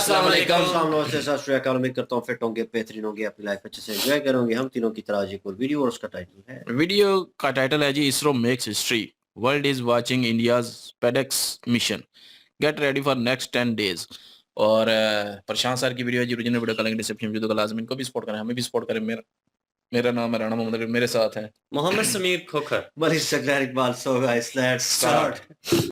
अस्सलाम वालेकुम। अस्सलाम नमस्ते, सत श्री अकाल। उम्मीद करता हूँ फिट होंगे, बेहतरीन होंगे, अपनी लाइफ अच्छे से एंजॉय करोगे। हम तीनों की तरह आज एक और वीडियो और उसका टाइटल है वीडियो का टाइटल है जी, ISRO makes history, world is watching India's SpaDeX mission, get ready for next 10 days. और प्रशांत सर की वीडियो है जी, ओरिजिनल वीडियो का लिंक डिस्क्रिप्शन में, तो लाजमी इनको भी सपोर्ट करें, हमें भी सपोर्ट करें। मेरा नाम है राणा मोहम्मद, मेरे साथ है मोहम्मद समीर खोखर। मलिक सकलैर Iqbal. So guys, let's start.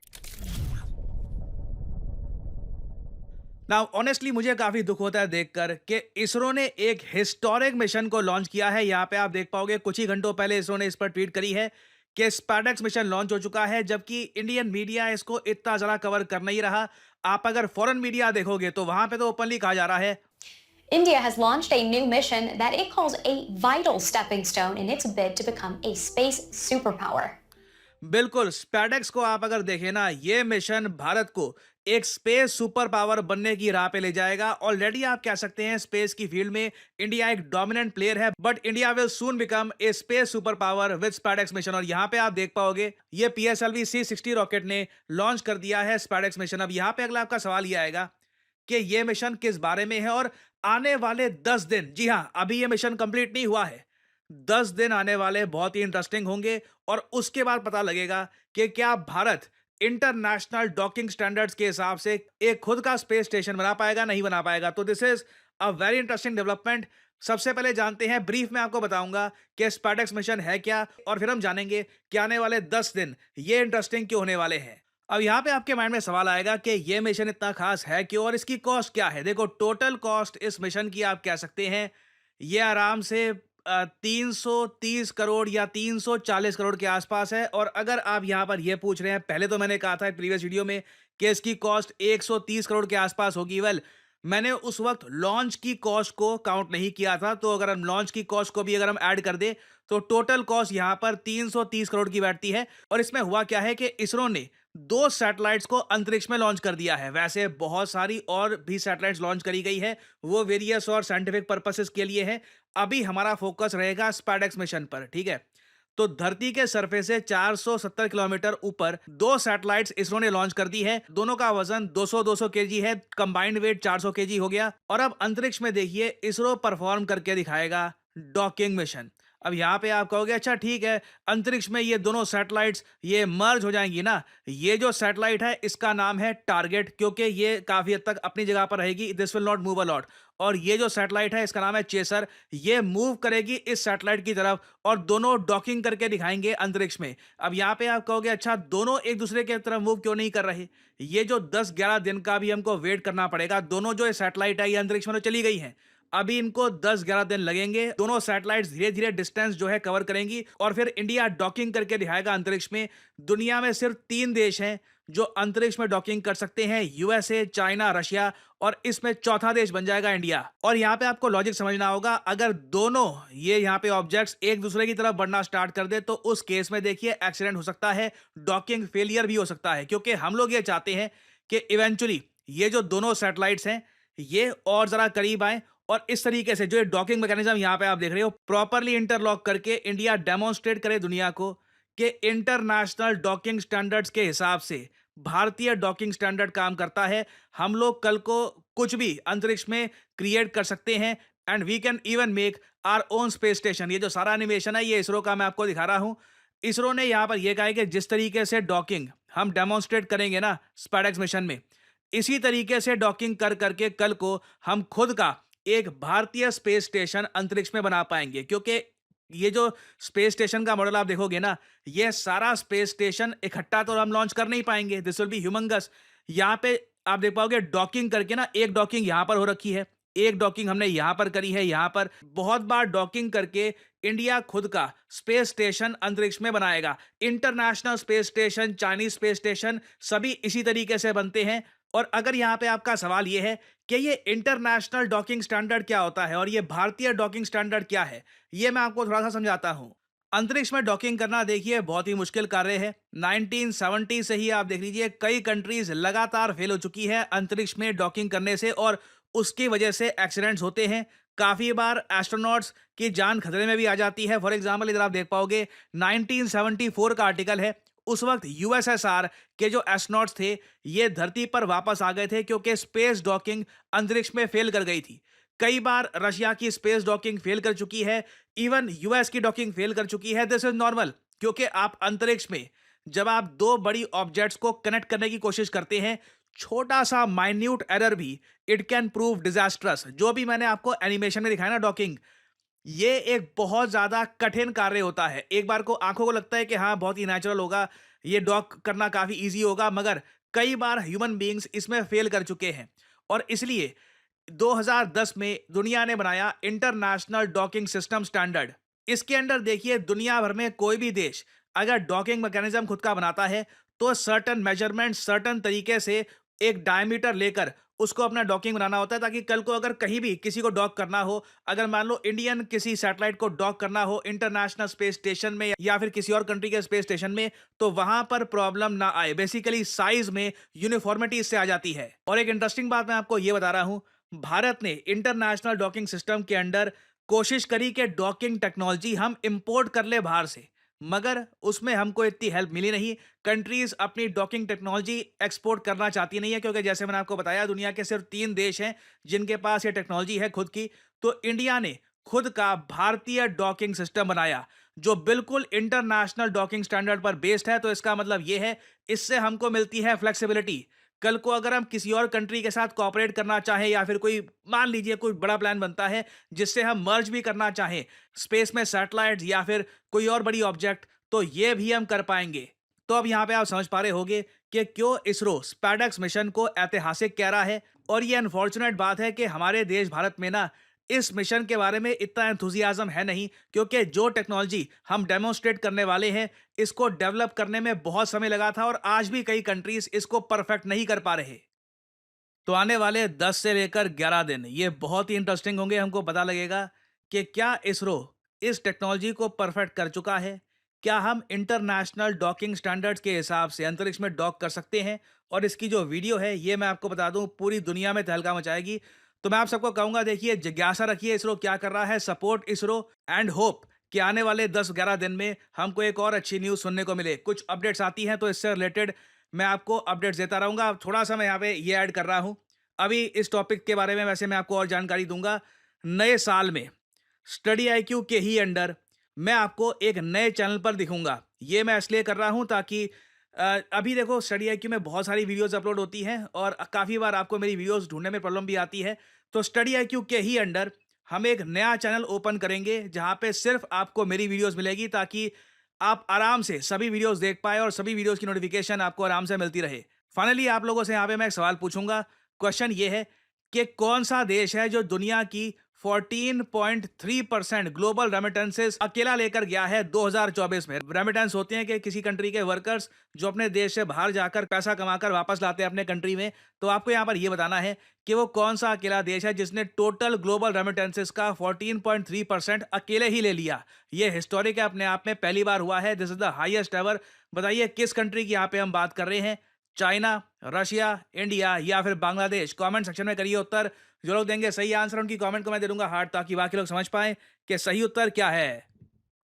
Now honestly मुझे काफी दुख होता है देखकर कि इसरो ने एक हिस्टोरिक मिशन को लॉन्च किया है। यहाँ पे आप देख पाओगे कुछ ही घंटों पहले इसरो ने इस पर ट्वीट करी है कि स्पैडेक्स मिशन लॉन्च हो चुका है, जबकि इंडियन मीडिया इसको इतना जरा कवर कर नहीं रहा। आप अगर फॉरेन मीडिया देखोगे तो वहां पे तो ओपनली कहा जा रहा है India has launched a new mission that it calls a vital stepping stone in its bid to become a space superpower. बिल्कुल। स्पैडेक्स को आप अगर देखें ना, ये मिशन भारत को एक स्पेस सुपर पावर बनने की राह पे ले जाएगा। ऑलरेडी आप कह सकते हैं स्पेस की फील्ड में इंडिया एक डोमिनेंट प्लेयर है, but India will soon become a space super power with SpaDeX mission. और यहाँ पे आप देख पाओगे ये PSLV C-60 रॉकेट ने लॉन्च कर दिया है स्पैडेक्स मिशन। अब यहाँ पे अगला आपका सवाल ये आएगा कि ये मिशन किस बारे में है और आने वाले 10 दिन, जी हाँ, अभी ये मिशन कंप्लीट नहीं हुआ है, 10 दिन आने वाले बहुत ही इंटरेस्टिंग होंगे। और उसके बाद पता लगेगा कि क्या भारत इंटरनेशनल डॉकिंग स्टैंडर्ड्स के हिसाब से एक खुद का स्पेस स्टेशन बना पाएगा, नहीं बना पाएगा। तो this is a very interesting development. सबसे पहले जानते हैं, ब्रीफ में आपको बताऊंगा कि स्पैडेक्स मिशन है क्या, और फिर हम जानेंगे कि आने वाले 10 दिन ये इंटरेस्टिंग क्यों होने वाले हैं। अब यहाँ पे आपके माइंड में सवाल आएगा कि ये मिशन इतना खास है क्यों और इसकी कॉस्ट क्या है। देखो, टोटल कॉस्ट इस मिशन की आप कह सकते हैं ये आराम से 330 करोड़ या 340 करोड़ के आसपास है। और अगर आप यहाँ पर ये पूछ रहे हैं, पहले तो मैंने कहा था प्रीवियस वीडियो में कि इसकी कॉस्ट 130 करोड़ के आसपास होगी। वेल, मैंने उस वक्त लॉन्च की कॉस्ट को काउंट नहीं किया था, तो अगर हम लॉन्च की कॉस्ट को भी अगर हम ऐड कर दे तो टोटल कॉस्ट यहाँ पर 330 करोड़ की बैठती है। और इसमें हुआ क्या है कि इसरो ने 2 सैटेलाइट्स को अंतरिक्ष में लॉन्च कर दिया है। वैसे बहुत सारी और भी सैटेलाइट्स लॉन्च करी गई है, वो वेरियस और साइंटिफिक पर्पसेस के लिए है। अभी हमारा फोकस रहेगा स्पैडेक्स मिशन पर, ठीक है। तो धरती के सरफेस से 470 किलोमीटर ऊपर 2 सैटेलाइट्स इसरो ने लॉन्च कर दी है। दोनों का वजन 200-200 केजी है, कंबाइंड वेट 400 केजी हो गया। और अब अंतरिक्ष में देखिए इसरो परफॉर्म करके दिखाएगा डॉकिंग मिशन। अब यहाँ पे आप कहोगे अच्छा ठीक है, अंतरिक्ष में ये दोनों सैटेलाइट्स ये मर्ज हो जाएंगी ना। ये जो सैटेलाइट है इसका नाम है टारगेट, क्योंकि ये काफी हद तक अपनी जगह पर रहेगी, this will not move a lot. और ये जो सैटेलाइट है इसका नाम है चेसर, ये मूव करेगी इस सैटेलाइट की तरफ और दोनों डॉकिंग करके दिखाएंगे अंतरिक्ष में। अब यहाँ पे आप कहोगे अच्छा दोनों एक दूसरे की तरफ मूव क्यों नहीं कर रहे। ये जो 10-11 दिन का भी हमको वेट करना पड़ेगा। दोनों जो सैटेलाइट है ये अंतरिक्ष में तो चली गई हैं, अभी इनको 10-11 दिन लगेंगे। दोनों सैटेलाइट्स धीरे धीरे डिस्टेंस जो है कवर करेंगी और फिर इंडिया डॉकिंग करके दिखाएगा अंतरिक्ष में। दुनिया में सिर्फ 3 देश हैं जो अंतरिक्ष में डॉकिंग कर सकते हैं, USA, चाइना, रशिया, और इसमें चौथा देश बन जाएगा इंडिया। और यहाँ पे आपको लॉजिक समझना होगा, अगर दोनों ये यहाँ पे ऑब्जेक्ट्स एक दूसरे की तरफ बढ़ना स्टार्ट कर दे तो उस केस में देखिए एक्सीडेंट हो सकता है, डॉकिंग फेलियर भी हो सकता है। क्योंकि हम लोग ये चाहते हैं कि इवेंचुअली ये जो दोनों सैटेलाइट्स हैं ये और जरा करीब आए और इस तरीके से जो ये डॉकिंग मैकेनिज्म यहाँ पे आप देख रहे हो प्रॉपरली इंटरलॉक करके इंडिया डेमोन्स्ट्रेट करे दुनिया को कि इंटरनेशनल डॉकिंग स्टैंडर्ड्स के हिसाब से भारतीय डॉकिंग स्टैंडर्ड काम करता है। हम लोग कल को कुछ भी अंतरिक्ष में क्रिएट कर सकते हैं and we can even make our own space station. ये जो सारा एनिमेशन है ये इसरो का मैं आपको दिखा रहा हूं। इसरो ने यहाँ पर यह कहा है कि जिस तरीके से डॉकिंग हम डेमोन्स्ट्रेट करेंगे ना स्पैडेक्स मिशन में, इसी तरीके से डॉकिंग कर करके कल को हम खुद का एक भारतीय स्पेस स्टेशन अंतरिक्ष में बना पाएंगे। क्योंकि ये जो स्पेस स्टेशन का मॉडल आप देखोगे ना, ये सारा स्पेस स्टेशन इकट्ठा तो हम लॉन्च कर नहीं पाएंगे, दिस विल बी ह्यूमंगस। यहाँ पे आप देख पाओगे डॉकिंग करके ना, एक डॉकिंग यहाँ पर हो रखी है, एक डॉकिंग हमने यहाँ पर करी है, यहाँ पर बहुत बार डॉकिंग करके इंडिया खुद का स्पेस स्टेशन अंतरिक्ष में बनाएगा। International space station, Chinese space station सभी इसी तरीके से बनते हैं। और अगर यहाँ पे आपका सवाल ये है कि ये इंटरनेशनल डॉकिंग स्टैंडर्ड क्या होता है और ये भारतीय डॉकिंग स्टैंडर्ड क्या है, ये मैं आपको थोड़ा सा समझाता हूं। अंतरिक्ष में डॉकिंग करना देखिए बहुत ही मुश्किल कार्य है। 1970 से ही आप देख लीजिए कई कंट्रीज लगातार फेल हो चुकी है अंतरिक्ष में डॉकिंग करने से और उसकी वजह से एक्सीडेंट्स होते हैं। काफी बार एस्ट्रोनॉट्स की जान खतरे में भी आ जाती है। फॉर एग्जाम्पल इधर आप देख पाओगे 1974 का आर्टिकल है, उस वक्त यूएसएसआर के जो एस्ट्रोनॉट्स थे ये धरती पर वापस आ गए थे क्योंकि स्पेस डॉकिंग अंतरिक्ष में फेल कर गई थी। कई बार रशिया की स्पेस डॉकिंग फेल कर चुकी है, इवन यूएस की डॉकिंग फेल कर चुकी है। दिस इज नॉर्मल, क्योंकि आप अंतरिक्ष में जब आप दो बड़ी ऑब्जेक्ट्स को कनेक्ट करने की कोशिश करते हैं, छोटा सा माइन्यूट एरर भी इट कैन प्रूव डिजास्ट्रस। जो भी मैंने आपको एनिमेशन में दिखाया ना डॉकिंग, ये एक बहुत ज्यादा कठिन कार्य होता है। एक बार को आंखों को लगता है कि हाँ बहुत ही नेचुरल होगा, ये डॉक करना काफी इजी होगा, मगर कई बार ह्यूमन बीइंग्स इसमें फेल कर चुके हैं। और इसलिए 2010 में दुनिया ने बनाया इंटरनेशनल डॉकिंग सिस्टम स्टैंडर्ड। इसके अंदर देखिए दुनिया भर में कोई भी देश अगर डॉकिंग मैकेनिज्म खुद का बनाता है तो सर्टन मेजरमेंट, सर्टन तरीके से एक डायमीटर लेकर उसको अपना डॉकिंग बनाना होता है, ताकि कल को अगर कहीं भी किसी को डॉक करना हो, अगर मान लो इंडियन किसी सैटेलाइट को डॉक करना हो इंटरनेशनल स्पेस स्टेशन में या फिर किसी और कंट्री के स्पेस स्टेशन में, तो वहां पर प्रॉब्लम ना आए। बेसिकली साइज में यूनिफॉर्मिटी इससे आ जाती है। और एक इंटरेस्टिंग बात मैं आपको ये बता रहा हूं, भारत ने इंटरनेशनल डॉकिंग सिस्टम के अंडर कोशिश करी कि डॉकिंग टेक्नोलॉजी हम इंपोर्ट कर ले बाहर से, मगर उसमें हमको इतनी हेल्प मिली नहीं। कंट्रीज अपनी डॉकिंग टेक्नोलॉजी एक्सपोर्ट करना चाहती नहीं है, क्योंकि जैसे मैंने आपको बताया दुनिया के सिर्फ 3 देश हैं जिनके पास ये टेक्नोलॉजी है खुद की। तो इंडिया ने खुद का भारतीय डॉकिंग सिस्टम बनाया जो बिल्कुल इंटरनेशनल डॉकिंग स्टैंडर्ड पर बेस्ड है। तो इसका मतलब ये है, इससे हमको मिलती है फ्लेक्सिबिलिटी। कल को अगर हम किसी और कंट्री के साथ कोऑपरेट करना चाहें या फिर कोई मान लीजिए कोई बड़ा प्लान बनता है जिससे हम मर्ज भी करना चाहें स्पेस में सैटेलाइट्स या फिर कोई और बड़ी ऑब्जेक्ट, तो ये भी हम कर पाएंगे। तो अब यहाँ पे आप समझ पा रहे होंगे कि क्यों इसरो स्पैडेक्स मिशन को ऐतिहासिक कह रहा है। और ये अनफॉर्चुनेट बात है कि हमारे देश भारत में ना इस मिशन के बारे में इतना एंथुजियाज्म है नहीं, क्योंकि जो टेक्नोलॉजी हम डेमोन्स्ट्रेट करने वाले हैं इसको डेवलप करने में बहुत समय लगा था और आज भी कई कंट्रीज इसको परफेक्ट नहीं कर पा रहे। तो आने वाले 10 से लेकर 11 दिन ये बहुत ही इंटरेस्टिंग होंगे। हमको पता लगेगा कि क्या इसरो इस टेक्नोलॉजी को परफेक्ट कर चुका है, क्या हम इंटरनेशनल डॉकिंग स्टैंडर्ड्स के हिसाब से अंतरिक्ष में डॉक कर सकते हैं। और इसकी जो वीडियो है ये मैं आपको बता दूं पूरी दुनिया में तहलका मचाएगी। तो मैं आप सबको कहूंगा देखिए, जिज्ञासा रखिए इसरो क्या कर रहा है, सपोर्ट इसरो एंड होप कि आने वाले 10-11 दिन में हमको एक और अच्छी न्यूज़ सुनने को मिले। कुछ अपडेट्स आती हैं तो इससे रिलेटेड मैं आपको अपडेट्स देता रहूंगा। अब थोड़ा सा मैं यहाँ पे ये ऐड कर रहा हूँ, अभी इस टॉपिक के बारे में वैसे मैं आपको और जानकारी दूंगा नए साल में। स्टडी आईक्यू के ही अंडर मैं आपको एक नए चैनल पर दिखूंगा। ये मैं इसलिए कर रहा हूँ ताकि अभी देखो स्टडी आईक्यू में बहुत सारी वीडियोस अपलोड होती हैं और काफ़ी बार आपको मेरी वीडियोस ढूंढने में प्रॉब्लम भी आती है। तो स्टडी आईक्यू के ही अंडर हम एक नया चैनल ओपन करेंगे जहां पे सिर्फ आपको मेरी वीडियोस मिलेगी, ताकि आप आराम से सभी वीडियोस देख पाए और सभी वीडियोस की नोटिफिकेशन आपको आराम से मिलती रहे। फाइनली आप लोगों से यहाँ पे मैं एक सवाल पूछूंगा। क्वेश्चन ये है कि कौन सा देश है जो दुनिया की 14.3% ग्लोबल रेमिटेंसेस अकेला लेकर गया है 2024 में। रेमिटेंस होते हैं कि किसी कंट्री के वर्कर्स जो अपने देश से बाहर जाकर पैसा कमाकर वापस लाते हैं अपने कंट्री में। तो आपको यहाँ पर ये बताना है कि वो कौन सा अकेला देश है जिसने टोटल ग्लोबल रेमिटेंसेस का 14.3% अकेले ही ले लिया। ये हिस्टोरिक है अपने आप में, पहली बार हुआ है। This is the highest ever. बताइए किस कंट्री की यहाँ पे हम बात कर रहे हैं, चाइना, रशिया, इंडिया या फिर बांग्लादेश। कमेंट सेक्शन में करिए उत्तर। जो लोग देंगे सही आंसर उनकी कमेंट को मैं दे दूंगा हार्ट, ताकि बाकी लोग समझ पाएं कि सही उत्तर क्या है।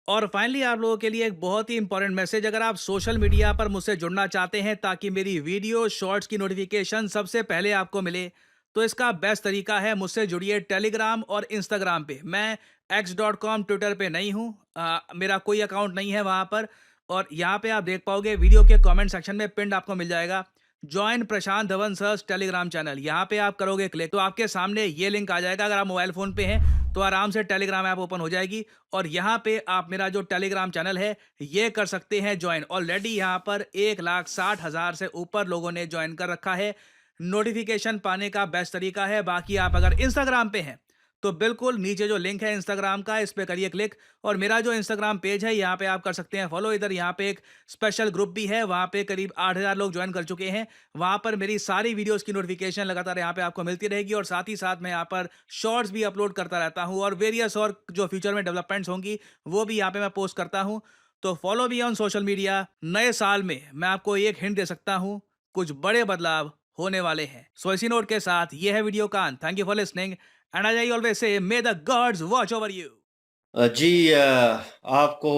और फाइनली आप लोगों के लिए एक बहुत ही इंपॉर्टेंट मैसेज, अगर आप सोशल मीडिया पर मुझसे जुड़ना चाहते हैं ताकि मेरी वीडियो शॉर्ट्स की नोटिफिकेशन सबसे पहले आपको मिले, तो इसका बेस्ट तरीका है मुझसे जुड़िए टेलीग्राम और इंस्टाग्राम पे। मैं x.com ट्विटर पे नहीं हूँ, मेरा कोई अकाउंट नहीं है वहाँ पर। और यहाँ पे आप देख पाओगे वीडियो के कमेंट सेक्शन में पिंड आपको मिल जाएगा ज्वाइन प्रशांत धवन सर्स टेलीग्राम चैनल। यहाँ पे आप करोगे क्लिक तो आपके सामने ये लिंक आ जाएगा। अगर आप मोबाइल फोन पे हैं तो आराम से टेलीग्राम ऐप ओपन हो जाएगी और यहाँ पे आप मेरा जो टेलीग्राम चैनल है ये कर सकते हैं ज्वाइन। ऑलरेडी यहाँ पर 1,60,000 से ऊपर लोगों ने ज्वाइन कर रखा है। नोटिफिकेशन पाने का बेस्ट तरीका है। बाकी आप अगर इंस्टाग्राम पे हैं तो बिल्कुल नीचे जो लिंक है इंस्टाग्राम का इस पे करिए क्लिक और मेरा जो इंस्टाग्राम पेज है यहाँ पे आप कर सकते हैं फॉलो। इधर यहाँ पे एक स्पेशल ग्रुप भी है, वहाँ पे करीब 8,000 लोग ज्वाइन कर चुके हैं। वहाँ पर मेरी सारी वीडियोस की नोटिफिकेशन लगातार यहाँ पे आपको मिलती रहेगी और साथ ही साथ मैं यहाँ पर शॉर्ट्स भी अपलोड करता रहता हूँ और वेरियस और जो फ्यूचर में डेवलपमेंट्स होंगी वो भी यहाँ पे मैं पोस्ट करता हूँ। तो फॉलो भी ऑन सोशल मीडिया। नए साल में मैं आपको एक हिंट दे सकता हूँ, कुछ बड़े बदलाव होने वाले हैं। सो इसी नोट के साथ ये है वीडियो का अंत। Thank you for listening and as I always say, may the gods watch over you. जी आपको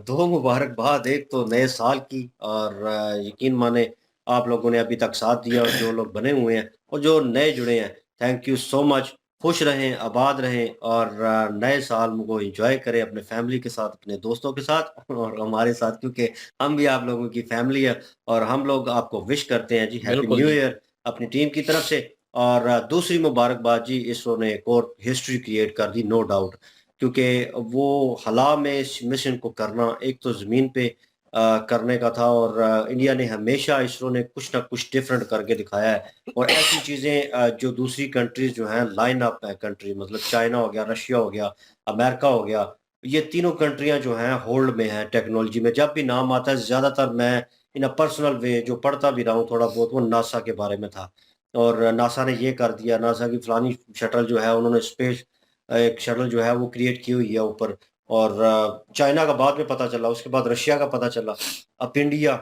दो मुबारकबाद, एक तो नए साल की, और यकीन माने आप लोगों ने अभी तक साथ दिया, और जो लोग बने हुए हैं और जो नए जुड़े हैं, थैंक यू सो मच। खुश रहें, आबाद रहें, और नए साल को एंजॉय करें अपने फैमिली के साथ, अपने दोस्तों के साथ और हमारे साथ, क्योंकि हम भी आप लोगों की फैमिली है, और हम लोग आपको विश करते हैं जी हैप्पी बिल्कुल न्यू जी। ईयर अपनी टीम की तरफ से। और दूसरी मुबारकबाद जी, इसरो ने एक और हिस्ट्री क्रिएट कर दी, नो डाउट, क्योंकि वो हला में इस मिशन को करना, एक तो ज़मीन पे करने का था, और इंडिया ने हमेशा, इसरो ने कुछ ना कुछ डिफरेंट करके दिखाया है, और ऐसी चीज़ें जो दूसरी कंट्रीज़ जो हैं, लाइन अप है कंट्री, मतलब चाइना हो गया, रशिया हो गया, अमेरिका हो गया, ये तीनों कंट्रियाँ जो हैं होल्ड में हैं टेक्नोलॉजी में। जब भी नाम आता है, ज़्यादातर मैं इन अ पर्सनल वे जो पढ़ता भी रहा हूँ थोड़ा बहुत, वो नासा के बारे में था, और नासा ने ये कर दिया, नासा की फलानी शटल जो है, उन्होंने स्पेस एक शटल जो है वो क्रिएट की हुई है ऊपर, और चाइना का बाद में पता चला, उसके बाद रशिया का पता चला, अब इंडिया,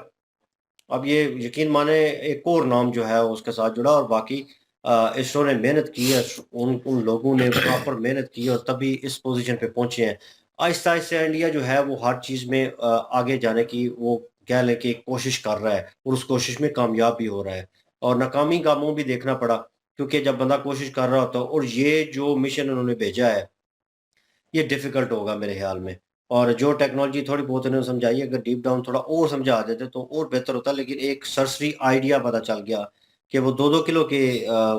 अब ये यकीन माने एक और नाम जो है उसके साथ जुड़ा, और बाकी इसरो ने मेहनत की है, उन उन लोगों ने प्रॉपर मेहनत की, और तभी इस पोजीशन पे पहुंचे हैं। आहिस्ता-आहिस्ता इंडिया जो है वो हर चीज़ में आगे जाने की वो कह लें कि कोशिश कर रहा है, और उस कोशिश में कामयाब भी हो रहा है, और नाकामी का मुँह भी देखना पड़ा, क्योंकि जब बंदा कोशिश कर रहा होता है, और ये जो मिशन उन्होंने भेजा है, ये डिफ़िकल्ट होगा मेरे ख़्याल में। और जो टेक्नोलॉजी थोड़ी बहुत इन्होंने समझाई है, अगर डीप डाउन थोड़ा और समझा देते तो और बेहतर होता, लेकिन एक सरसरी आइडिया पता चल गया कि वो 2-2 किलो के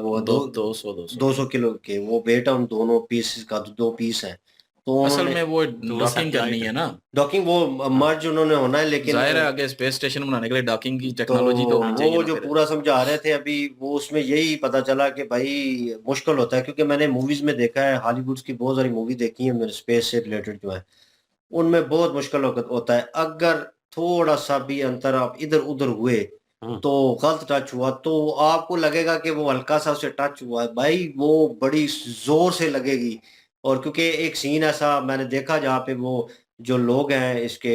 वो दो दो 200 200 किलो के वो वेट है उन दोनों पीसेस का, 2 पीस हैं। तो असल उन्होंने में वो तो वो डॉकिंग करनी सैटेलाइट है ना। डॉकिंग वो मर्ज उन्होंने होना है, लेकिन ज़ाहिर है आगे स्पेस स्टेशन बनाने के लिए डॉकिंग की तो टेक्नोलॉजी तो होनी चाहिए वो ना जो फिर। पूरा समझा रहे थे अभी, वो उसमें यही पता चला कि भाई मुश्किल होता है, क्योंकि मैंने मूवीज़ में देखा है, हॉलीवुड्स की बहुत सारी मूवी देखी है मैंने स्पेस से रिलेटेड जो है। उनमें बहुत मुश्किल होता है। अगर थोड़ा-सा भी अंतर आप इधर-उधर हुए, तो गलत टच हुआ, तो आपको लगेगा कि वो हल्का-सा उससे टच हुआ है। भाई वो बड़ी ज़ोर से लगेगी, और क्योंकि एक सीन ऐसा मैंने देखा जहाँ पे वो जो लोग हैं इसके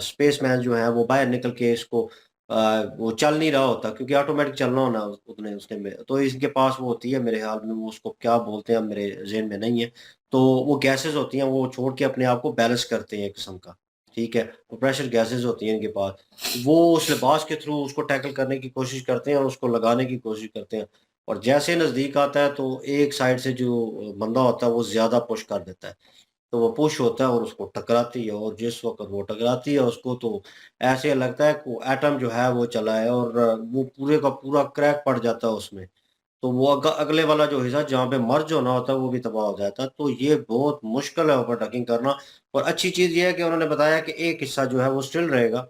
स्पेसमैन जो हैं, वो बाहर निकल के इसको वो चल नहीं रहा होता, क्योंकि ऑटोमैटिक चलना होना उतने उसने में, तो इनके पास वो होती है मेरे ख़्याल में, वो उसको क्या बोलते हैं, अब मेरे ज़हन में नहीं है। तो वो गैसेज़ होती हैं, वो छोड़ के अपने आप को बैलेंस करते हैं एक किस्म का, ठीक है? वो प्रेशर गैसेज़ होती हैं इनके पास। वो उस लिबास के थ्रू उसको टैकल करने की कोशिश करते हैं, और उसको लगाने की कोशिश करते हैं, और जैसे नज़दीक आता है तो एक साइड से जो बंदा होता है वो ज़्यादा पुश कर देता है। तो वो पुश होता है और उसको टकराती है, और जिस वक़्त वो टकराती है उसको, तो ऐसे लगता है को एटम जो है वो चला है, और वो पूरे का पूरा क्रैक पड़ जाता है उसमें। तो वो अगले वाला जो हिस्सा जहाँ पे मर्ज होना होता है वो भी तबाह हो जाता है। तो ये बहुत मुश्किल है ओवरटेकिंग करना, और अच्छी चीज़ ये है कि उन्होंने बताया कि एक हिस्सा जो है वो स्टिल रहेगा,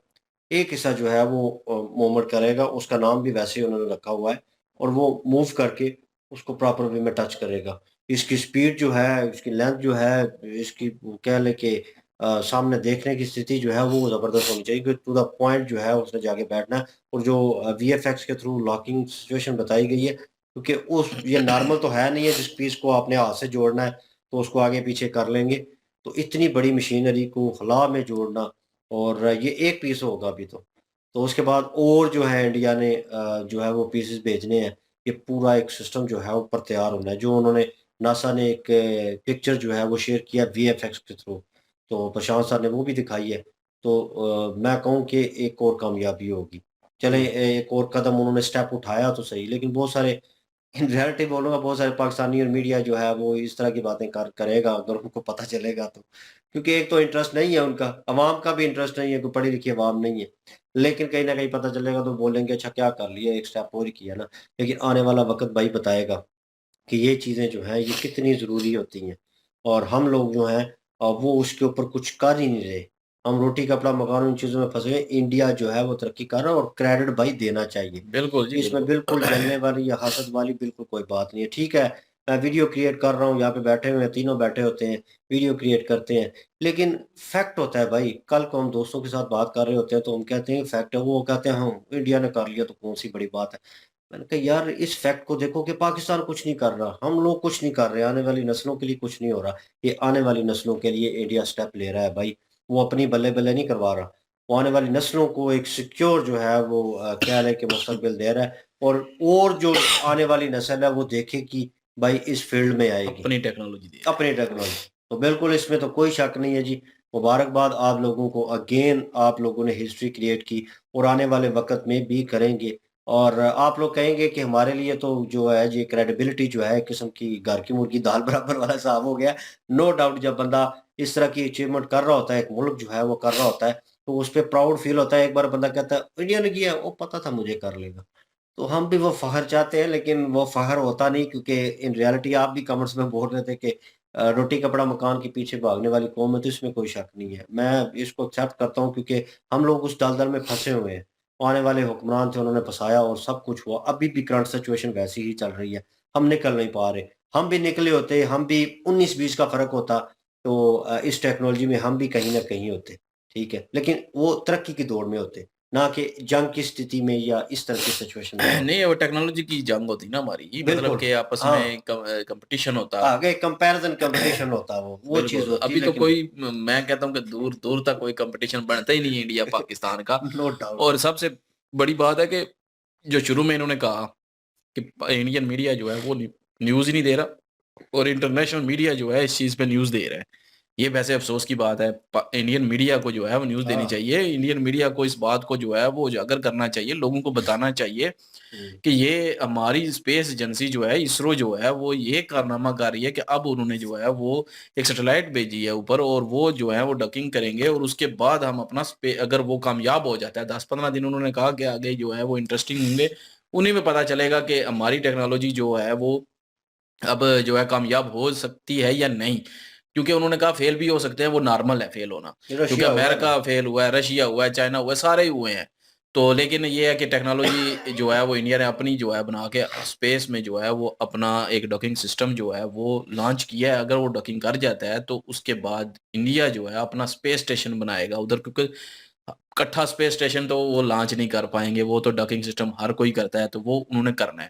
एक हिस्सा जो है वो मूवमेंट करेगा, उसका नाम भी वैसे ही उन्होंने रखा हुआ है, और वो मूव करके उसको प्रॉपर वे में टच करेगा। इसकी स्पीड जो है, इसकी लेंथ जो है, इसकी वो कह लें कि सामने देखने की स्थिति जो है वो ज़बरदस्त होनी चाहिए, कि टू द पॉइंट जो है उसने जाके बैठना है, और जो वीएफएक्स के थ्रू लॉकिंग सिचुएशन बताई गई है, क्योंकि उस ये नॉर्मल तो है नहीं है, जिस पीस को आपने हाथ से जोड़ना है, तो उसको आगे-पीछे कर लेंगे। तो इतनी बड़ी मशीनरी को खला में जोड़ना, और ये एक पीस होगा अभी तो। तो उसके बाद और जो है इंडिया ने जो है वो पीसेस भेजने हैं। ये पूरा एक सिस्टम जो है ऊपर तैयार होना है। जो उन्होंने नासा ने एक पिक्चर जो है वो शेयर किया वीएफएक्स के थ्रू। तो प्रशांत सर ने वो भी दिखाई है। तो मैं कहूँ कि एक और कामयाबी होगी। चलें एक और कदम उन्होंने स्टेप उठाया तो सही, लेकिन बहुत सारे इन रियलिटी बोलूँगा, बहुत सारे पाकिस्तानी और मीडिया जो है वो इस तरह की बातें करेगा अगर उनको पता चलेगा तो। क्योंकि एक तो इंटरेस्ट नहीं है उनका, अवाम का भी इंटरेस्ट नहीं है, कोई पढ़ी लिखी अवाम नहीं है। लेकिन कहीं न कहीं पता चलेगा तो बोलेंगे अच्छा क्या कर लिया, एक स्टेप और ही किया ना। लेकिन आने वाला वक़्त भाई बताएगा कि ये चीज़ें जो हैं ये कितनी ज़रूरी होती हैं, और हम लोग जो हैं वो उसके ऊपर कुछ कर ही नहीं रहे। हम रोटी कपड़ा मकान उन चीज़ों में फँसे हैं। इंडिया जो है वो तरक्की कर रहा है, और क्रेडिट भाई देना चाहिए। बिल्कुल जी, इसमें बिल्कुल। बिल्कुल जलने वाली या हसद वाली बिल्कुल कोई बात नहीं है। ठीक है, मैं वीडियो क्रिएट कर रहा हूँ, यहाँ पे बैठे हुए हैं, तीनों बैठे होते हैं, वीडियो क्रिएट करते हैं। लेकिन फैक्ट होता है भाई, कल को हम दोस्तों के साथ बात कर रहे होते हैं तो हम कहते हैं फैक्ट है, वो कहते हैं हाँ, इंडिया ने कर लिया तो कौन-सी बड़ी बात है। मैंने कहा यार इस फैक्ट को देखो कि पाकिस्तान कुछ नहीं कर रहा, हम लोग कुछ नहीं कर रहे, आने वाली नस्लों के लिए कुछ नहीं हो रहा। ये आने वाली नस्लों के लिए इंडिया स्टेप ले रहा है भाई, वो अपनी बल्ले-बल्ले नहीं करवा रहा। वो आने वाली नस्लों को एक सिक्योर जो है वो क्या है कि मुस्तकबिल दे रहा है, और जो आने वाली नस्ल है वो देखे कि भाई इस फील्ड में आएगी, अपनी टेक्नोलॉजी दे रहा है। अपनी टेक्नोलॉजी। तो बिल्कुल इसमें तो कोई शक नहीं है जी। मुबारकबाद आप लोगों को, अगेन आप लोगों ने हिस्ट्री क्रिएट की और आने वाले वक़्त में भी करेंगे। और आप लोग कहेंगे कि हमारे लिए तो जो है ये क्रेडिबिलिटी जो है एक किस्म की घर की मुर्गी दाल बराबर वाला हिसाब हो गया। नो डाउट जब बंदा इस तरह की अचीवमेंट कर रहा होता है, एक मुल्क जो है वो कर रहा होता है, तो उस पे प्राउड फ़ील होता है। एक बार बंदा कहता है इंडिया ने किया, वो पता था मुझे कर लेगा। तो हम भी वो फ़ख्र चाहते हैं, लेकिन वो फ़ख्र होता नहीं, क्योंकि इन रियलिटी आप भी कमेंट्स में बोल रहे थे कि रोटी कपड़ा मकान के पीछे भागने वाली कौम है, तो इसमें कोई शक नहीं है। मैं इसको एक्सेप्ट करता हूँ, क्योंकि हम लोग उस दलदल में फँसे हुए हैं। आने वाले हुक्मरान थे, उन्होंने फँसाया और सब कुछ हुआ। अभी भी करंट सिचुएशन वैसी ही चल रही है। हम निकल नहीं पा रहे। हम भी निकले होते, हम भी 19-20 का फ़र्क होता, तो इस टेक्नोलॉजी में हम भी कहीं न कहीं होते। ठीक है? लेकिन वो तरक्की की दौड़ में होते, ना कि जंग की स्थिति में या इस तरह की सिचुएशन में होते। नहीं, वो टेक्नोलॉजी की जंग होती ना हमारी, मतलब बिल्कुल, कि आपस हाँ। में कंपटीशन होता। आगे कंपैरिज़न कॉम्पिटिशन होता वो चीज़ बिल्कुल, होती, अभी तो लेकिन कोई मैं कहता हूँ कि दूर-दूर तक कोई कंपटीशन बनता ही नहीं है इंडिया-पाकिस्तान का। No doubt. और सबसे बड़ी बात है कि जो शुरू में इन्होंने कहा कि इंडियन मीडिया जो है वो न्यूज़ ही नहीं दे रहा, और इंटरनेशनल मीडिया जो है इस चीज़ पे न्यूज़ दे रहा है। ये वैसे अफ़सोस की बात है। प इंडियन मीडिया को जो है वो न्यूज़ देनी हाँ। चाहिए। इंडियन मीडिया को इस बात को जो है वो उजागर करना चाहिए, लोगों को बताना चाहिए हुँ। कि ये हमारी स्पेस एजेंसी जो है, इसरो जो है, वो ये कारनामा कर रही है कि अब उन्होंने जो है वो एक सैटेलाइट भेजी है ऊपर, और वो जो है वो डकिंग करेंगे, और उसके बाद हम अपना अगर वो कामयाब हो जाता है, 10-15 दिन उन्होंने कहा कि आगे जो है वो इंटरेस्टिंग होंगे। उन्हीं में पता चलेगा कि हमारी टेक्नोलॉजी जो है वो अब जो है कामयाब हो सकती है या नहीं। क्योंकि उन्होंने कहा फेल भी हो सकते हैं, वो नॉर्मल है फेल होना। क्योंकि रशिया हुआ है ना? अमेरिका फेल हुआ है, रशिया हुआ है, चाइना हुआ है, सारे ही हुए हैं। तो लेकिन ये है कि टेक्नोलॉजी जो है वो इंडिया ने अपनी जो है बना के स्पेस में जो है वो अपना एक डॉकिंग सिस्टम जो है वो लॉन्च किया है। अगर वो डॉकिंग कर जाता है तो उसके बाद इंडिया जो है अपना स्पेस स्टेशन बनाएगा उधर, क्योंकि इकट्ठा स्पेस स्टेशन तो वो लॉन्च नहीं कर पाएँगे, वो तो डॉकिंग सिस्टम हर कोई करता है, तो वो उन्होंने करना है।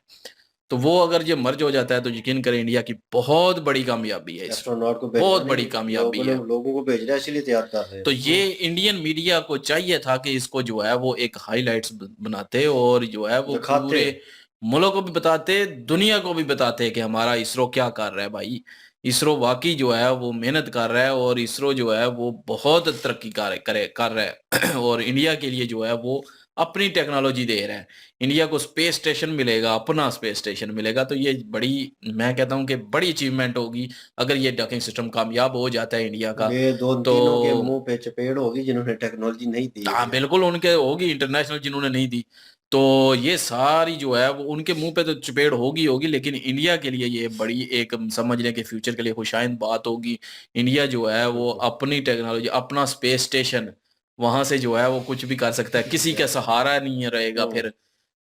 तो वो अगर ये मर्ज हो जाता है तो यकीन करें इंडिया की बहुत बड़ी कामयाबी है इसमें, एस्ट्रोनॉट को भेजना बहुत नहीं, बड़ी कामयाबी है। लोगों को भेजना है, इसीलिए तैयार कर रहे हैं। तो ये इंडियन मीडिया को चाहिए था कि इसको जो है वो एक हाइलाइट्स बनाते, और जो है वो दिखाते। पूरे मुल्क को भी बताते, दुनिया को भी बताते कि हमारा इसरो क्या कर रहा है भाई। इसरो वाक़ई जो है वो मेहनत कर रहा है, और इसरो जो है वो बहुत तरक्की कर रहा है और इंडिया के लिए जो है वो अपनी टेक्नोलॉजी दे रहा है। इंडिया को स्पेस स्टेशन मिलेगा, अपना स्पेस स्टेशन मिलेगा, तो ये बड़ी, मैं कहता हूँ कि बड़ी अचीवमेंट होगी अगर ये डॉकिंग सिस्टम कामयाब हो जाता है इंडिया का। ये 2-3 के तो मुँह पे चपेड़ होगी जिन्होंने टेक्नोलॉजी नहीं दी हाँ, अभी तक। बिल्कुल उनके होगी इंटरनेशनल जिन्होंने नहीं दी। तो ये सारी जो है वो उनके मुँह पे तो चपेड़ होगी, लेकिन इंडिया के लिए ये बड़ी एक समझ लें कि फ्यूचर के लिए खुशाइंद बात होगी। इंडिया जो है वो बिल्कुल। अपनी टेक्नोलॉजी, अपना स्पेस स्टेशन, वहाँ से जो है वो कुछ भी कर सकता है। किसी का सहारा नहीं रहेगा हुँ। फिर।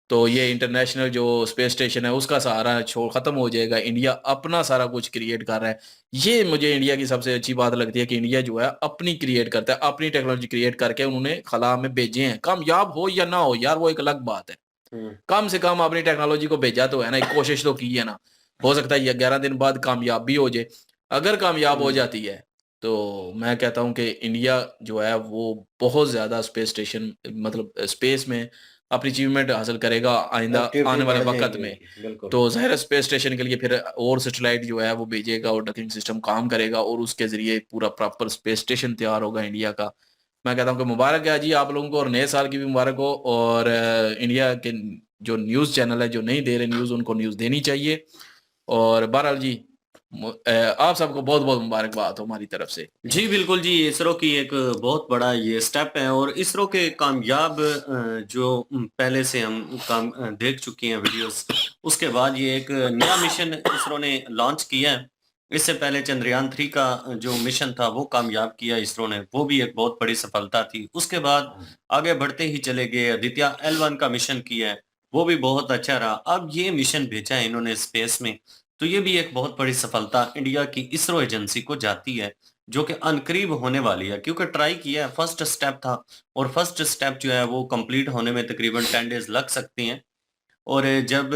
तो ये इंटरनेशनल जो स्पेस स्टेशन है उसका सहारा खत्म हो जाएगा। इंडिया अपना सारा कुछ क्रिएट कर रहा है। ये मुझे इंडिया की सबसे अच्छी बात लगती है कि इंडिया जो है अपनी क्रिएट करता है, अपनी टेक्नोलॉजी क्रिएट करके उन्होंने खला में भेजे हैं। कामयाब हो या ना हो यार वो एक अलग बात है। हुँ। कम से कम अपनी टेक्नोलॉजी को भेजा तो है ना, एक कोशिश तो की है ना। हो सकता है ये 11 दिन बाद कामयाब भी हो जाए। अगर कामयाब हो हुँ। जाती है, तो मैं कहता हूँ कि इंडिया जो है वो बहुत ज़्यादा स्पेस स्टेशन, मतलब स्पेस में अपनी अचीवमेंट हासिल करेगा आइंदा एक्टिविटी आने वाले बढ़ वक़्त जाएँगी में। उनकी, बिल्कुल। तो ज़ाहिर है स्पेस स्टेशन के लिए फिर और सैटेलाइट जो है वो भेजेगा, और डकिंग सिस्टम काम करेगा, और उसके ज़रिए पूरा प्रॉपर स्पेस स्टेशन तैयार होगा इंडिया का। मैं कहता हूँ कि मुबारक है जी आप लोगों को, और नए साल की भी मुबारक हो। और इंडिया के जो न्यूज़ चैनल है जो नहीं दे रहे न्यूज़, उनको न्यूज़ देनी चाहिए। और बहरहाल जी आप सबको बहुत-बहुत मुबारकबाद हो हमारी तरफ से। जी, बिल्कुल जी, इसरो की एक बहुत बड़ा ये स्टेप है और इसरो के कामयाब जो पहले से हम देख चुके हैं वीडियोज़, उसके बाद ये एक नया मिशन इसरो ने लॉन्च किया है। इससे पहले चंद्रयान 3 का जो मिशन था, वो कामयाब किया इसरो ने, वो भी एक बहुत बड़ी सफलता थी। उसके बाद आगे बढ़ते ही चले गए, आदित्य L1 का मिशन किया है, वो भी बहुत अच्छा रहा। अब ये मिशन भेजा है इन्होंने स्पेस में, तो ये भी एक बहुत बड़ी सफलता इंडिया की इसरो एजेंसी को जाती है। जो कि अनकरीब होने वाली है क्योंकि ट्राई किया है, फर्स्ट स्टेप था और फर्स्ट स्टेप जो है वो कंप्लीट होने में तकरीबन 10 डेज़ लग सकते हैं और जब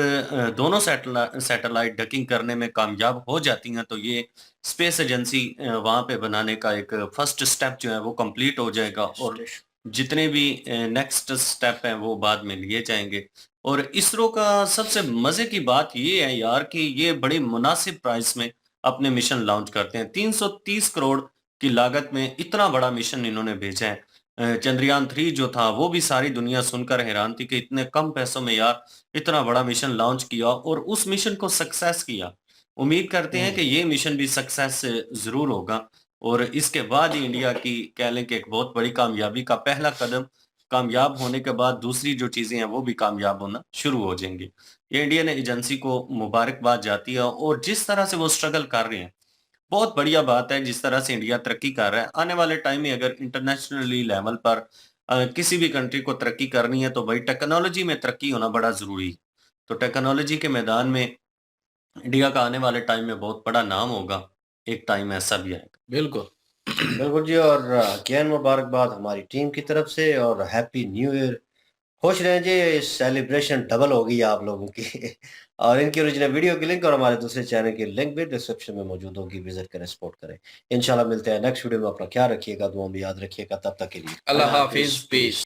दोनों सैटेलाइट डकिंग करने में कामयाब हो जाती हैं तो ये स्पेस एजेंसी वहाँ पे बनाने का एक फर्स्ट स्टेप जो है वो कंप्लीट हो जाएगा और स्टेशन। जितने भी नेक्स्ट स्टेप हैं वो बाद में लिए जाएँगे। और इसरो का सबसे मज़े की बात ये है यार कि ये बड़े मुनासिब प्राइस में अपने मिशन लॉन्च करते हैं। 330 करोड़ की लागत में इतना बड़ा मिशन इन्होंने भेजा है। चंद्रयान 3 जो था वो भी सारी दुनिया सुनकर हैरान थी कि इतने कम पैसों में यार इतना बड़ा मिशन लॉन्च किया और उस मिशन को सक्सेस किया। उम्मीद करते हैं कि ये मिशन भी सक्सेस ज़रूर होगा और इसके बाद ही इंडिया की कह लें कि एक बहुत बड़ी कामयाबी का पहला कदम, कामयाब होने के बाद दूसरी जो चीज़ें हैं वो भी कामयाब होना शुरू हो जाएँगी। ये इंडियन एजेंसी को मुबारकबाद जाती है और जिस तरह से वो स्ट्रगल कर रहे हैं, बहुत बढ़िया बात है जिस तरह से इंडिया तरक्की कर रहा है। आने वाले टाइम में अगर इंटरनेशनली लेवल पर किसी भी कंट्री को तरक्की करनी है तो भाई टेक्नोलॉजी में तरक्की होना बड़ा ज़रूरी है। तो टेक्नोलॉजी के मैदान में इंडिया का आने वाले टाइम में बहुत बड़ा नाम होगा। एक टाइम ऐसा भी आएगा। बिल्कुल। बिल्कुल जी, और अगेन मुबारकबाद हमारी टीम की तरफ से और हैप्पी न्यू ईयर। खुश रहें जी, सेलिब्रेशन डबल हो गई आप लोगों की। और इनकी ओरिजिनल वीडियो की लिंक और हमारे दूसरे चैनल की लिंक भी डिस्क्रिप्शन में मौजूद होगी, विजिट करें, सपोर्ट करें। इंशाल्लाह मिलते हैं नेक्स्ट वीडियो में। अपना ख्याल रखिएगा, दुआ में याद रखिएगा। तब तक के लिए अल्लाह अल्लाह हाफिज, हाफिज़, पीस। पीस।